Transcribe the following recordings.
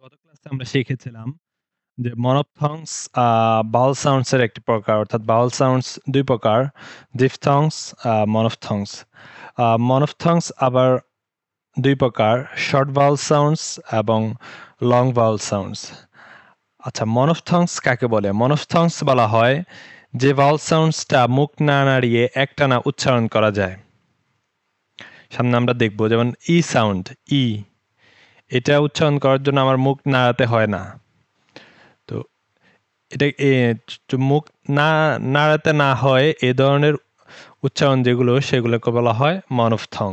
গত ক্লাসে আমরা শিখেছিলাম যে মনোপথংস ভাওয়াল সাউন্ডস এর একটি প্রকার অর্থাৎ ভাওয়াল সাউন্ডস দুই প্রকার ডিফথংস মনোপথংস মনোপথংস আবার দুই প্রকার শর্ট ভাওয়াল সাউন্ডস এবং লং ভাওয়াল সাউন্ডস আচ্ছা মনোপথংস কাকে বলে মনোপথংস বলা হয় যে ভাওয়াল সাউন্ডসটা মুখ না নাড়িয়ে একটানা উচ্চারণ করা যায় সামনে আমরা দেখব যেমন ই সাউন্ড ই এটা উচ্চারণ করার জন্য আমার মুখ নাড়াতে হয় না তো এটা মুখ না নাড়াতে না হয় এ ধরনের উচ্চারণ যেগুলো সেগুলোকে বলা হয় মনোপথং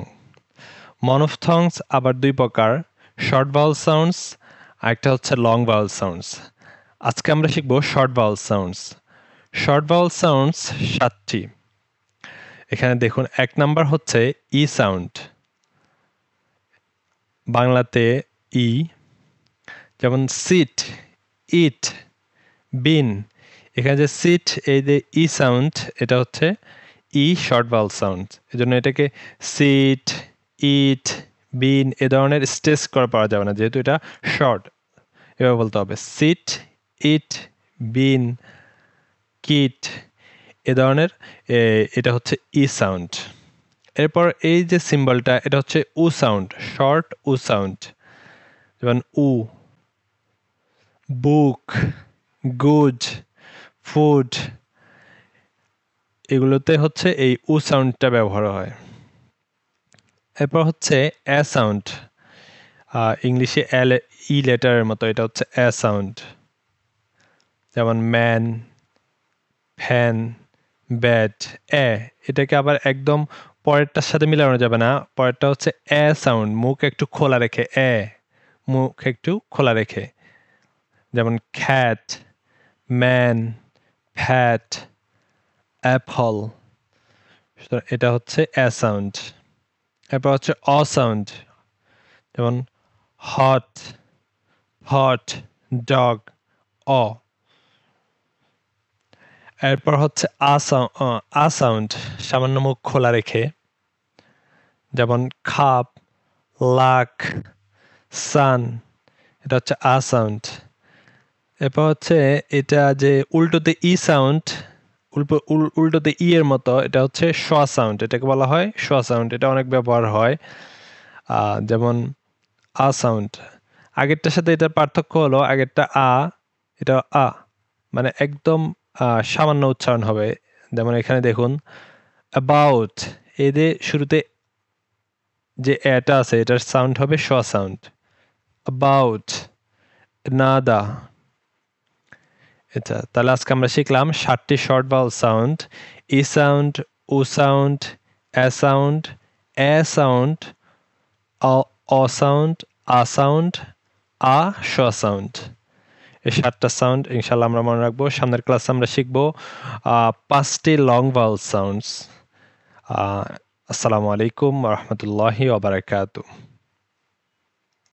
মনোপথংস আবার দুই প্রকার শর্ট ভাওয়াল সাউন্ডস আরেকটা হচ্ছে লং ভাওয়াল সাউন্ডস আজকে আমরা শিখব short vowel sounds short vowel sounds 7টি এখানে দেখুন এক নাম্বার হচ্ছে ই সাউন্ড বাংলাতে ই যেমন সিট ইট বিন এখানে যে সিট এই যে ই সাউন্ড এটা হচ্ছে ই শর্ট ভাওয়াল সাউন্ড এজন্য এটাকে সিট ইট বিন এ ধরনের স্ট্রেস করা পাওয়া যাবে না যেহেতু এটা শর্ট এভাবে বলতে হবে সিট ইট বিন কিট এ ধরনের এটা হচ্ছে ই সাউন্ড এরপর এই যে সিম্বলটা এটা হচ্ছে উ সাউন্ড শর্ট উ সাউন্ড যেমন উ বুক গুড ফুড এগুলোতে হচ্ছে এই উ সাউন্ডটা ব্যবহার হয় এরপর হচ্ছে এ সাউন্ড ইংলিশে এল ই লেটারের মতো এটা হচ্ছে এ সাউন্ড যেমন ম্যান ফ্যান ব্যাট এটাকে আবার একদম পরেরটার সাথে মিলানো যাবে না পরেরটা হচ্ছে এ সাউন্ড মুখ একটু খোলা রেখে মুখ একটু খোলা রেখে যেমন খ্যাট ম্যান ফ্যাট অ্যাপল এটা হচ্ছে এ সাউন্ড এরপর হচ্ছে অ সাউন্ড যেমন হট হট ডগ অ এরপর হচ্ছে আ সাউন্ড সামান্য মুখ খোলা রেখে যেমন খাপ লাক সান এটা হচ্ছে আ সাউন্ড এরপর হচ্ছে এটা যে উল্টোতে ই সাউন্ড উল্টোতে ই এর মতো এটা হচ্ছে শ সাউন্ড এটাকে বলা হয় শ সাউন্ড এটা অনেক ব্যবহার হয় যেমন আ সাউন্ড আগেরটার সাথে এটার পার্থক্য হলো আগেরটা এটা মানে একদম সামান্য উচ্চারণ হবে যেমন এখানে দেখুন অ্যাবাউট এদের শুরুতে যে এটা আছে এটার সাউন্ড হবে শ সাউন্ড অ্যাবাউট নাদা এটা তাহলে আজকে আমরা শিখলাম 7টি শর্ট ভাওয়াল সাউন্ড ই সাউন্ড উ সাউন্ড এ সাউন্ড অ সাউন্ড আ সাউন্ড শ সাউন্ড এই 7টা সাউন্ড ইনশাল্লাহ আমরা মনে রাখবো সামনের ক্লাসে আমরা শিখবো 5টি লং ভাওয়াল সাউন্ডস আসসালামু আলাইকুম ওয়া রাহমাতুল্লাহি ওয়া বারাকাতুহু